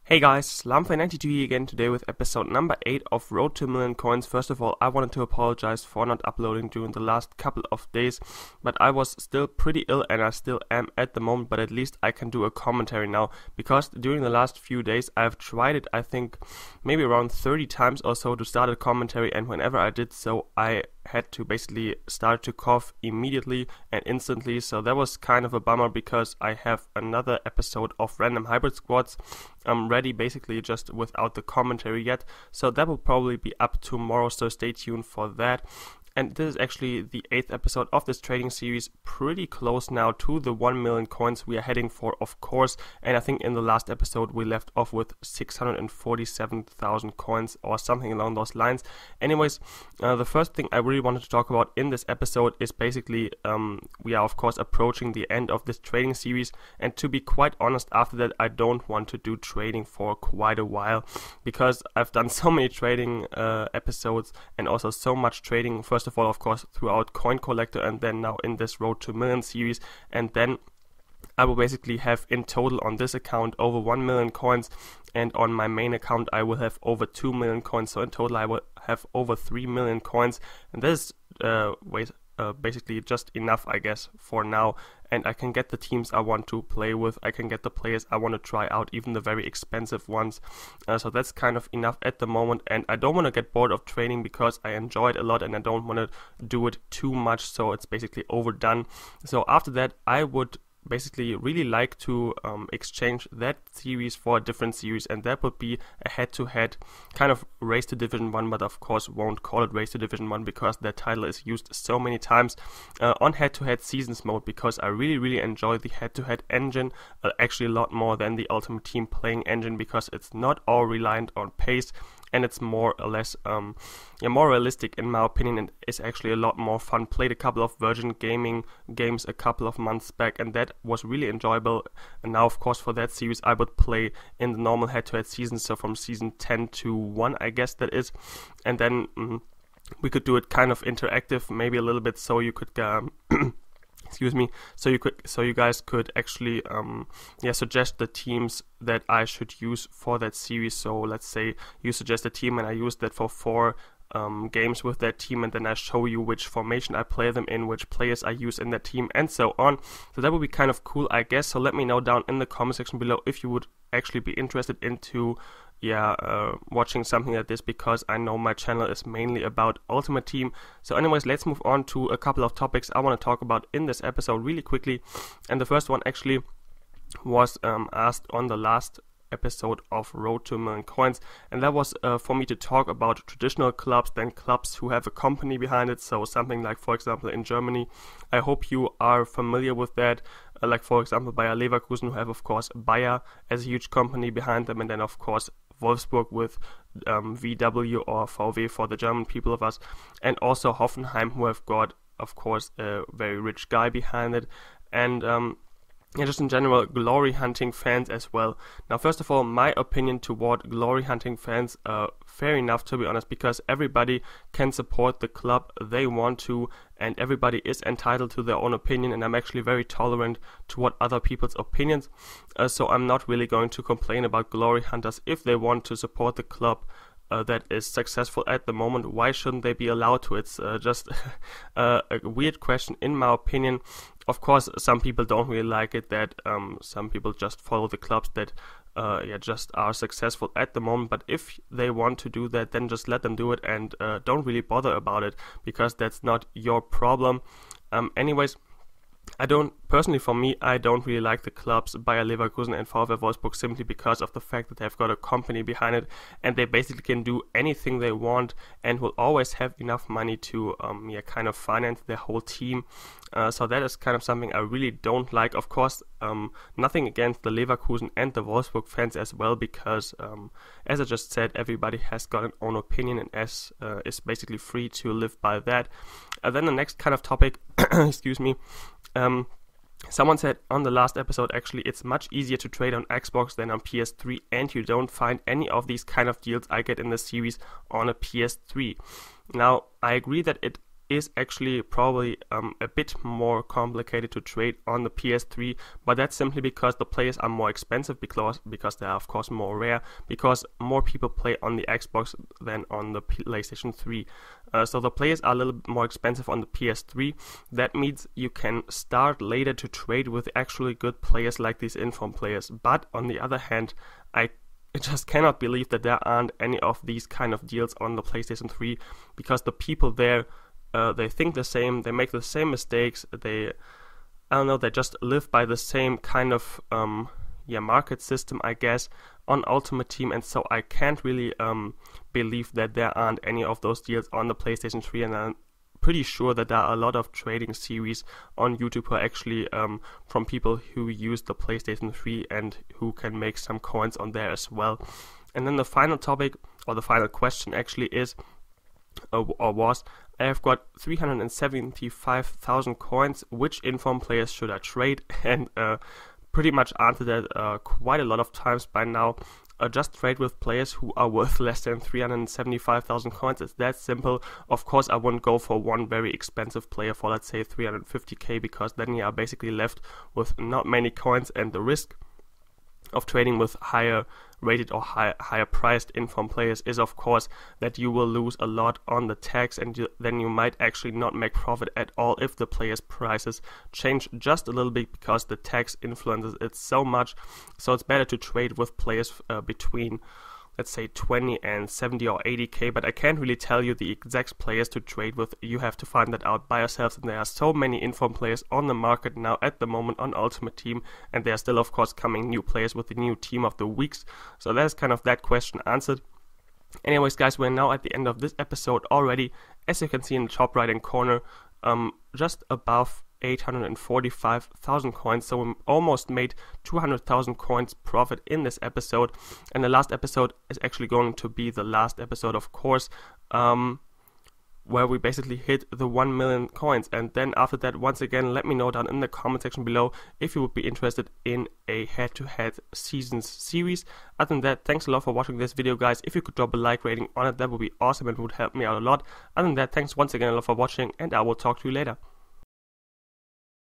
Hey guys, Slamfy92 here again today with episode number 8 of Road to a Million Coins. First of all, I wanted to apologize for not uploading during the last couple of days, but I was still pretty ill and I still am at the moment, but at least I can do a commentary now, because during the last few days I've tried it, I think maybe around 30 times or so to start a commentary, and whenever I did so I had to basically start to cough immediately and instantly, so that was kind of a bummer because I have another episode of Random Hybrid Squads ready, basically just without the commentary yet, so that will probably be up tomorrow, so stay tuned for that. And this is actually the 8th episode of this trading series, pretty close now to the 1 million coins we are heading for, of course. And I think in the last episode we left off with 647,000 coins or something along those lines. Anyways, the first thing I really wanted to talk about in this episode is basically we are of course approaching the end of this trading series, and to be quite honest, after that I don't want to do trading for quite a while, because I've done so many trading episodes and also so much trading, first of all, of course, throughout Coin Collector and then now in this Road to Million series, and then I will basically have in total on this account over 1 million coins, and on my main account I will have over 2 million coins, so in total I will have over 3 million coins, and this basically just enough, I guess, for now, and I can get the teams I want to play with, I can get the players I want to try out, even the very expensive ones, so that's kind of enough at the moment, and I don't want to get bored of trading because I enjoy it a lot and I don't want to do it too much, so it's basically overdone. So after that I would basically really like to exchange that series for a different series, and that would be a head-to-head kind of race to Division 1, but of course won't call it race to Division 1 because that title is used so many times on head-to-head seasons mode, because I really enjoy the head-to-head engine actually a lot more than the Ultimate Team playing engine, because it's not all reliant on pace and it's more or less more realistic in my opinion, and it's actually a lot more fun. Played a couple of Virgin Gaming games a couple of months back and that was really enjoyable, and now of course for that series I would play in the normal head-to-head season, so from season 10 to 1 I guess that is, and then we could do it kind of interactive, maybe a little bit, so you could excuse me, so you guys could actually suggest the teams that I should use for that series. So let's say you suggest a team and I use that for 4 games with that team, and then I show you which formation I play them in, which players I use in that team, and so on. So that would be kind of cool, I guess. So let me know down in the comment section below if you would actually be interested into watching something like this, because I know my channel is mainly about Ultimate Team. So anyways, let's move on to a couple of topics I want to talk about in this episode really quickly, and the first one actually was asked on the last episode of Road to a Million Coins, and that was for me to talk about traditional clubs, then clubs who have a company behind it, so something like, for example, in Germany, I hope you are familiar with that, like for example Bayer Leverkusen, who have of course Bayer as a huge company behind them, and then of course Wolfsburg with VW or VW for the German people of us, and also Hoffenheim, who have got of course a very rich guy behind it, and just in general glory hunting fans as well. Now first of all, my opinion toward glory hunting fans, fair enough to be honest, because everybody can support the club they want to, and everybody is entitled to their own opinion, and I'm actually very tolerant toward other people's opinions, so I'm not really going to complain about glory hunters. If they want to support the club that is successful at the moment, why shouldn't they be allowed to? It's just a weird question in my opinion. Of course some people don't really like it that some people just follow the clubs that just are successful at the moment, but if they want to do that, then just let them do it, and don't really bother about it, because that's not your problem. Anyways, personally for me, I don't really like the clubs Bayer Leverkusen and VfL Wolfsburg, simply because of the fact that they've got a company behind it and they basically can do anything they want and will always have enough money to kind of finance their whole team. So that is kind of something I really don't like. Of course, nothing against the Leverkusen and the Wolfsburg fans as well, because as I just said, everybody has got an own opinion and is basically free to live by that. Then the next kind of topic, excuse me, someone said on the last episode, actually, it's much easier to trade on Xbox than on PS3, and you don't find any of these kind of deals I get in the series on a PS3. Now, I agree that it is actually probably a bit more complicated to trade on the PS3, but that's simply because the players are more expensive, because they are of course more rare, because more people play on the Xbox than on the PlayStation 3. So the players are a little bit more expensive on the PS3. That means you can start later to trade with actually good players like these inform players. But on the other hand, I just cannot believe that there aren't any of these kind of deals on the PlayStation 3, because the people there, they think the same, they make the same mistakes, they just live by the same kind of market system, I guess, on Ultimate Team, and so I can't really believe that there aren't any of those deals on the PlayStation 3, and I'm pretty sure that there are a lot of trading series on YouTube who are actually from people who use the PlayStation 3 and who can make some coins on there as well. And then the final topic, or the final question actually is, was, I have got 375,000 coins, which inform players should I trade? And pretty much answered that quite a lot of times by now. Just trade with players who are worth less than 375,000 coins. It's that simple. Of course, I wouldn't go for one very expensive player for, let's say, 350k, because then you are basically left with not many coins, and the risk of trading with higher rated or higher priced inform players is of course that you will lose a lot on the tax, and then you might actually not make profit at all if the players' prices change just a little bit, because the tax influences it so much. So it's better to trade with players between, let's say, 20 and 70 or 80k, but I can't really tell you the exact players to trade with. You have to find that out by yourselves, and there are so many inform players on the market now at the moment on Ultimate Team, and there are still of course coming new players with the new team of the weeks. So that's kind of that question answered. Anyways guys, we're now at the end of this episode already. As you can see in the top right hand corner, just above 845,000 coins, so we almost made 200,000 coins profit in this episode. And the last episode is actually going to be the last episode, of course, where we basically hit the 1 million coins. And then after that, once again, let me know down in the comment section below if you would be interested in a head-to-head seasons series. Other than that, thanks a lot for watching this video, guys. If you could drop a like rating on it, that would be awesome and would help me out a lot. Other than that, thanks once again a lot for watching, and I will talk to you later.